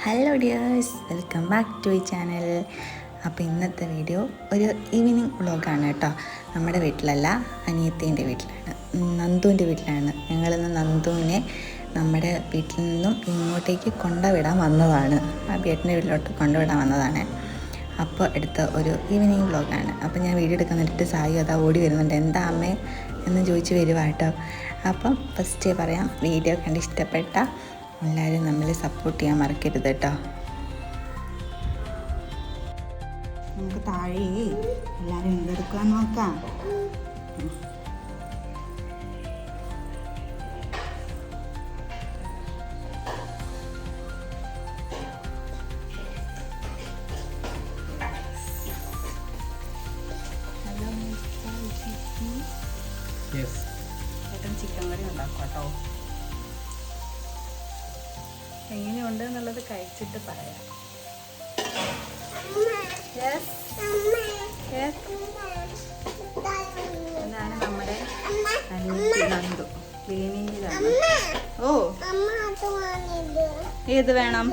Hello dears, welcome back to ഈ channel. അപ്പോൾ ഇന്നത്തെ വീഡിയോ ഒരു ഈവനിങ് വ്ളോഗാണ് കേട്ടോ. നമ്മുടെ വീട്ടിലല്ല, അനിയത്തീൻ്റെ വീട്ടിലാണ്, നന്ദുവിൻ്റെ വീട്ടിലാണ്. ഞങ്ങളിന്ന് നന്ദുവിനെ നമ്മുടെ വീട്ടിൽ നിന്നും ഇങ്ങോട്ടേക്ക് കൊണ്ടുവിടാൻ വന്നതാണ്. ആ വീട്ടിൻ്റെ വീട്ടിലോട്ട് കൊണ്ടുവിടാൻ വന്നതാണ്. അപ്പോൾ എടുത്ത ഒരു ഈവനിങ് വ്ളോഗാണ്. അപ്പോൾ ഞാൻ വീഡിയോ എടുക്കാൻ വേണ്ടിയിട്ട് സായി അതാ ഓടി വരുന്നുണ്ട്. എന്താ അമ്മേ എന്ന് ചോദിച്ച് വരുക കേട്ടോ. അപ്പം ഫസ്റ്റ് പറയാം, വീഡിയോ കണ്ട് ഇഷ്ടപ്പെട്ട എല്ലാവരും നമ്മളെ സപ്പോർട്ട് ചെയ്യാൻ മറക്കരുത് കേട്ടോ. നമുക്ക് താഴെ എല്ലാവരും എന്തെടുക്കാൻ നോക്കാം. ഏട്ടൻ ചിക്കൻ കറി ഉണ്ടാക്കും കേട്ടോ. എങ്ങനെയുണ്ട് എന്നുള്ളത് കഴിച്ചിട്ട് പറയാം. ഇതാണ് നമ്മുടെ നന്ദു ക്ലീനിങ്ങിലാണ്. ഓ, ഏത് വേണം?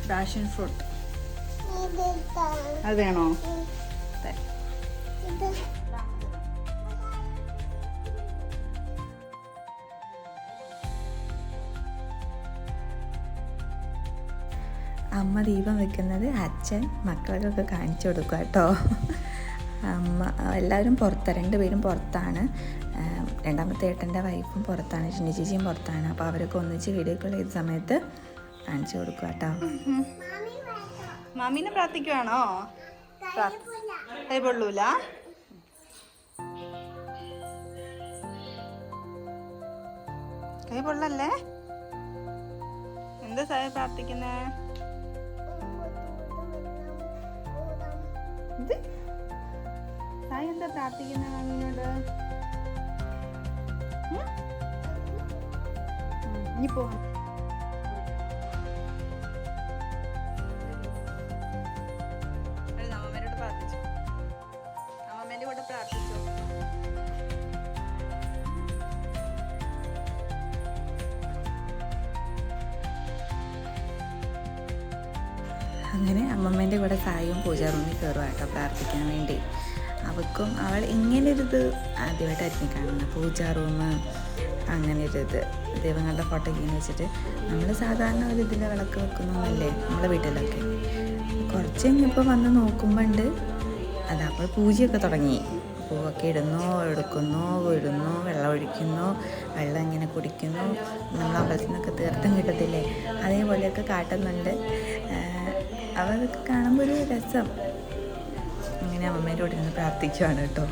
പാഷൻ ഫ്രൂട്ട് അത് വേണോ? അമ്മ ദീപം വെക്കുന്നത് അച്ഛൻ മക്കൾക്കൊക്കെ കാണിച്ചു കൊടുക്കുക കേട്ടോ. അമ്മ എല്ലാവരും പുറത്താണ്, രണ്ടുപേരും പുറത്താണ്. രണ്ടാമത്തെ ഏട്ടൻ്റെ വൈഫും പുറത്താണ്, ഷിനി ചേച്ചിയും പുറത്താണ്. അപ്പോൾ അവരൊക്കെ ഒന്നിച്ച് വീഡിയോ കോൾ ചെയ്ത സമയത്ത് കാണിച്ചു കൊടുക്കുക കേട്ടോ. മാമീനെ പ്രാർത്ഥിക്കുവാണോ? കൈ പൊള്ളൂല. കൈ പൊള്ളല്ലേ? എന്താ സായി പ്രാർത്ഥിക്കുന്നേ? സായി എന്താ പ്രാർത്ഥിക്കുന്ന മാമിനോട്? ഇനി പോവാം. അമ്മമ്മേനോട് പ്രാർത്ഥിച്ചു, അമ്മമ്മേന്റെ കൂടെ പ്രാർത്ഥിച്ചു. അങ്ങനെ അമ്മമ്മേൻ്റെ കൂടെ സായും പൂജാ റൂമിൽ കയറുക കേട്ടോ പ്രാർത്ഥിക്കാൻ വേണ്ടി. അവൾക്കും അവൾ ഇങ്ങനൊരിത് ആദ്യമായിട്ടായിരിക്കും കാണുന്നത്. പൂജാ റൂം അങ്ങനെ ഒരിത് ദൈവങ്ങളുടെ ഫോട്ടോ ഇങ്ങനെ വെച്ചിട്ട് നമ്മൾ സാധാരണ ഒരു ഇതിൻ്റെ വിളക്ക് വെക്കുന്നതല്ലേ നമ്മളെ വീട്ടിലൊക്കെ. കുറച്ച് കഴിഞ്ഞപ്പോൾ വന്ന് നോക്കുമ്പോണ്ട് അതപ്പോൾ പൂജയൊക്കെ തുടങ്ങി. പൂവൊക്കെ ഇടുന്നു, എടുക്കുന്നു, ഇടുന്നു, വെള്ളം ഒഴിക്കുന്നു, വെള്ളം ഇങ്ങനെ കുടിക്കുന്നു. നമ്മൾ അമ്പലത്തിൽ നിന്നൊക്കെ തീർത്ഥം കിട്ടത്തില്ലേ, അതേപോലെയൊക്കെ കാട്ടുന്നുണ്ട്. അതൊക്കെ കാണുമ്പോൾ ഒരു രസം. അങ്ങനെ അമ്മമ്മേൻ്റെ കൂടെ നിന്ന് പ്രാർത്ഥിക്കുവാണ് കേട്ടോ.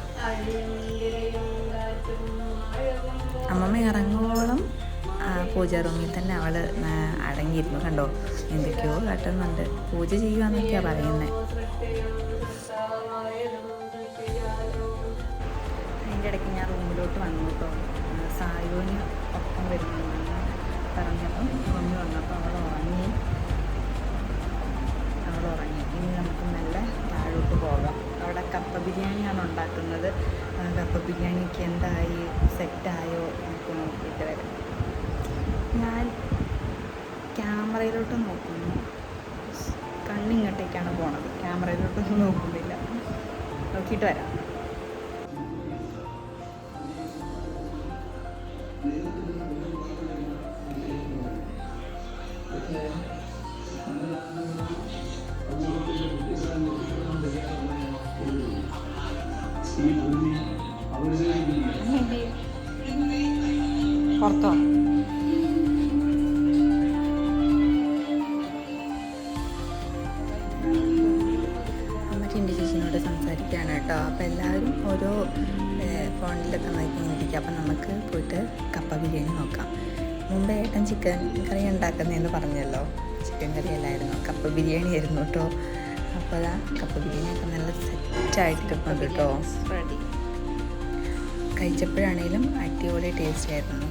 അമ്മമ്മ ഇറങ്ങുമ്പോഴും പൂജാ റൂമിൽ തന്നെ അവൾ അടങ്ങിയിരുന്നു. കണ്ടോ, എന്തൊക്കെയോ കാട്ടുന്നുണ്ട്. പൂജ ചെയ്യുവാന്നൊക്കെയാണ് പറയുന്നത്. അതിൻ്റെ ഇടയ്ക്ക് ഞാൻ റൂമിലോട്ട് വന്നു കേട്ടോ. സായുവിന് ഒപ്പം വരുന്നെന്ന് പറഞ്ഞപ്പോൾ മമ്മി വന്നപ്പോൾ അവൾ ഉറങ്ങി. ഇനി നമുക്ക് നല്ല താഴോട്ട് പോകാം. അവിടെ കപ്പ ബിരിയാണിയാണ് ഉണ്ടാക്കുന്നത്. കപ്പ ബിരിയാണിക്ക് എന്തായി, സെറ്റായോ നമുക്ക് നോക്കിയിട്ട് വരാം. ഞാൻ ക്യാമറയിലോട്ട് നോക്കുന്നു, കണ്ണിങ്ങോട്ടേക്കാണ് പോണത്. ക്യാമറയിലോട്ടൊന്നും നോക്കുന്നില്ല. നോക്കിയിട്ട് വരാം. പുറത്തോ? അമ്മ ടിൻഡി ചേച്ചിനോട് സംസാരിക്കുകയാണ് കേട്ടോ. അപ്പോൾ എല്ലാവരും ഓരോ ഫോണിലൊക്കെ നോക്കിയിരിക്കുക. അപ്പം നമുക്ക് പോയിട്ട് കപ്പ ബിരിയാണി നോക്കാം. മുമ്പ് ഏട്ടൻ ചിക്കൻ കറി ഉണ്ടാക്കുന്നതെന്ന് പറഞ്ഞല്ലോ. ചിക്കൻ കറി അല്ലായിരുന്നു, കപ്പ ബിരിയാണി ആയിരുന്നു കേട്ടോ. അപ്പോൾ അതാ കപ്പ ബിരിയാണിയൊക്കെ നല്ല സെറ്റായിട്ടിരിക്കുന്നത് കേട്ടോ. റെഡി. കഴിച്ചപ്പോഴാണേലും അടിപൊളി ടേസ്റ്റ് ആയിരുന്നു.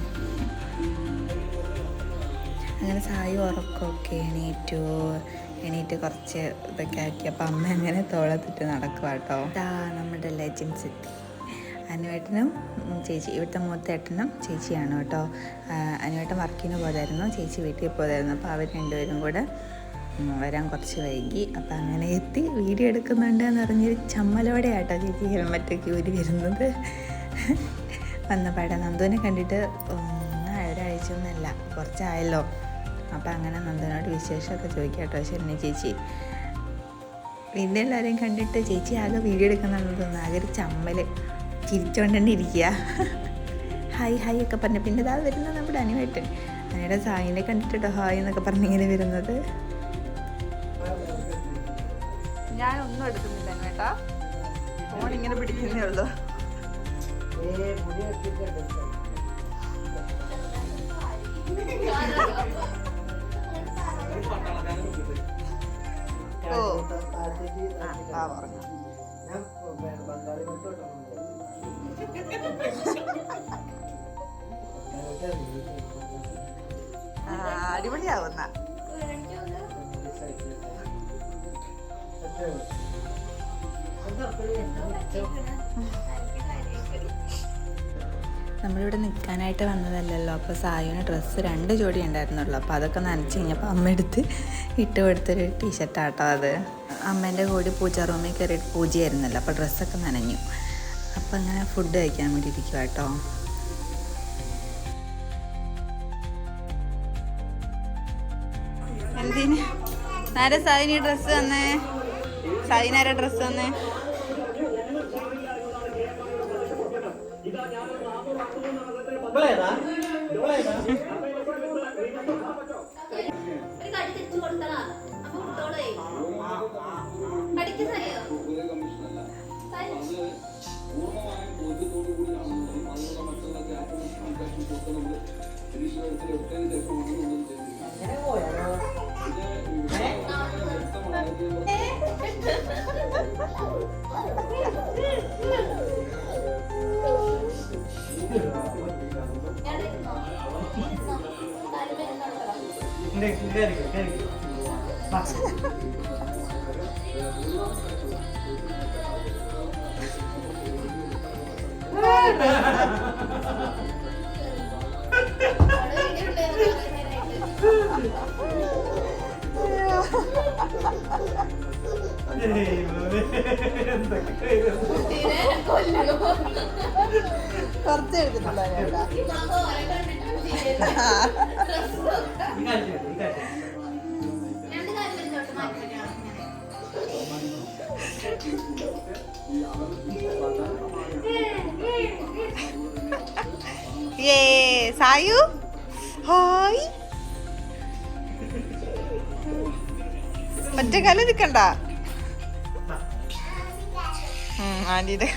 അങ്ങനെ സായി ഉറക്കമൊക്കെ എണീറ്റ് കുറച്ച് ഇതൊക്കെ ആക്കി. അപ്പോൾ അമ്മ അങ്ങനെ തോളത്തിട്ട് നടക്കുക കേട്ടോ. നമ്മുടെ ലെജൻസ് എത്തി. അനുവേട്ടനും ചേച്ചി, ഇവിടുത്തെ മൂത്തേട്ടനും ചേച്ചിയാണ് കേട്ടോ. അനുവേട്ടൻ വർക്കിന് പോയതായിരുന്നു, ചേച്ചി വീട്ടിൽ പോയതായിരുന്നു. അപ്പോൾ അവർ രണ്ടുപേരും കൂടെ വരാൻ കുറച്ച് വൈകി. അപ്പോൾ അങ്ങനെ എത്തി. വീഡിയോ എടുക്കുന്നുണ്ട് എന്ന് പറഞ്ഞൊരു ചമ്മലോടെയാട്ടോ ചേച്ചി ഹെൽമറ്റൊക്കെ ഊരി വരുന്നത്. വന്നപാടെ നന്ദുവിനെ കണ്ടിട്ട് ഒരാഴ്ച ഒന്നുമല്ല, കുറച്ചായല്ലോ. അപ്പോൾ അങ്ങനെ നന്ദുവിനോട് വിശേഷമൊക്കെ ചോദിക്കാം കേട്ടോ ശരണി ചേച്ചി. പിന്നെ എല്ലാവരെയും കണ്ടിട്ട് ചേച്ചി ആകെ വീഡിയോ എടുക്കുന്നുണ്ടെന്ന് തോന്നുന്നു. ആകെ ഒരു ചമ്മൽ, ചിരിച്ചോണ്ടേ ഇരിക്കുക. ഹായ് ഹായ് ഒക്കെ പറഞ്ഞു. പിന്നെ ഇതാ വരുന്നത് നമ്മുടെ അനുവേട്ടൻ. അനുയുടെ സായിനെ കണ്ടിട്ടോ ഹായ് എന്നൊക്കെ പറഞ്ഞിങ്ങനെ വരുന്നത്. ഞാനൊന്നും എടുക്കുന്നില്ല അനുവേട്ടാ, ഫോൺ ഇങ്ങനെ പിടിക്കുന്നേ ഉള്ളൂ. അടിപൊളിയാവുന്ന നമ്മളിവിടെ നിൽക്കാനായിട്ട് വന്നതല്ലല്ലോ. അപ്പോൾ സായുവിന് ഡ്രസ്സ് 2 ജോഡി ഉണ്ടായിരുന്നുള്ളൂ. അപ്പോൾ അതൊക്കെ നനച്ച് കഴിഞ്ഞപ്പോൾ അമ്മ എടുത്ത് ഇട്ട് കൊടുത്തൊരു ടീഷർട്ടാട്ടോ അത്. അമ്മേൻ്റെ കൂടി പൂജാ റൂമിൽ കയറിയിട്ട് പൂജയായിരുന്നല്ലോ, അപ്പോൾ ഡ്രസ്സൊക്കെ നനഞ്ഞു. അപ്പോൾ അങ്ങനെ ഫുഡ് കഴിക്കാൻ വേണ്ടി ഇരിക്കുക കേട്ടോ. എന്തിന് ആരാ സായിനി ഡ്രസ്സ് തന്നേ? സായിനാരാ ഡ്രസ്സ് തന്നേ? കുറച്ച് എടുത്തിട്ടുണ്ടോ? സായു ഹായ്, മറ്റേ കാലം നിൽക്കണ്ട. ആന്റിയുടെ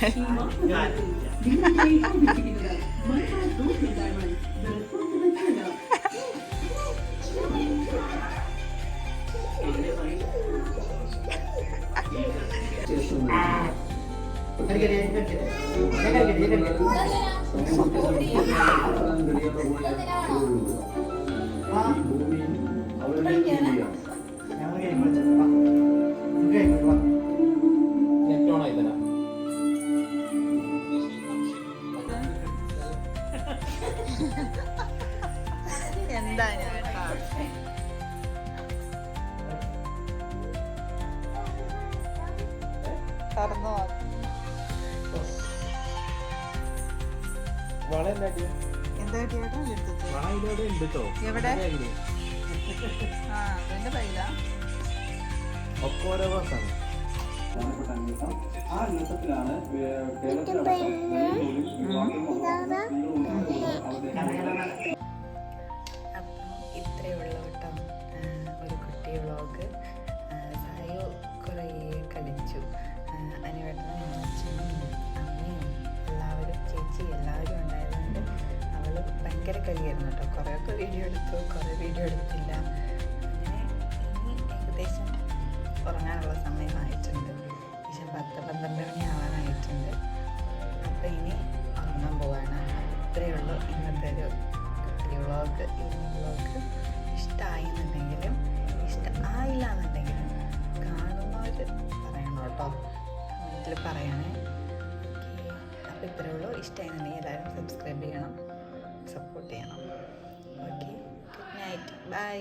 എന്താ തുറന്നു എന്താ എവിടെ? എന്റെ പൈല ഇത്രയേ ഉള്ളൂ കേട്ടോ ഒരു കുട്ടി വ്ളോഗ്. സായു കുറേ കളിച്ചു. അനുവേട്ടനും അച്ഛനും അമ്മയും എല്ലാവരും ചേച്ചി എല്ലാവരും ഉണ്ടായതുകൊണ്ട് അവൾ ഭയങ്കര കളിയായിരുന്നു കേട്ടോ. കുറേയൊക്കെ വീഡിയോ എടുത്തു, കുറേ വീഡിയോ എടുത്തില്ല. അങ്ങനെ ഇനി ഏകദേശം ഉറങ്ങാനുള്ള സമയമായിട്ടുണ്ട്. ഏകദേശം 10-12 മണി ആവാനായിട്ടുണ്ട്. അപ്പോൾ ഇനി ഉറങ്ങാൻ പോവാണ്. ഇത്രയേ ഉള്ളൂ ഇന്നത്തെ ഒരു വ്ളോഗ്. ഈ വ്ളോഗ് ഇഷ്ടമായി എന്നുണ്ടെങ്കിലും ഇഷ്ടമായില്ല എന്നുണ്ടെങ്കിലും കാണുന്നവർ പറയണം കേട്ടോ, കമൻറ്റിൽ പറയണേ. ഓക്കെ, അപ്പോൾ അപ്പോൾ ഇത്രയേ ഉള്ളൂ. ഇഷ്ടമായിരുന്നെങ്കിൽ എല്ലാവരും സബ്സ്ക്രൈബ് ചെയ്യണം, സപ്പോർട്ട് ചെയ്യണം. Okay, good night, by.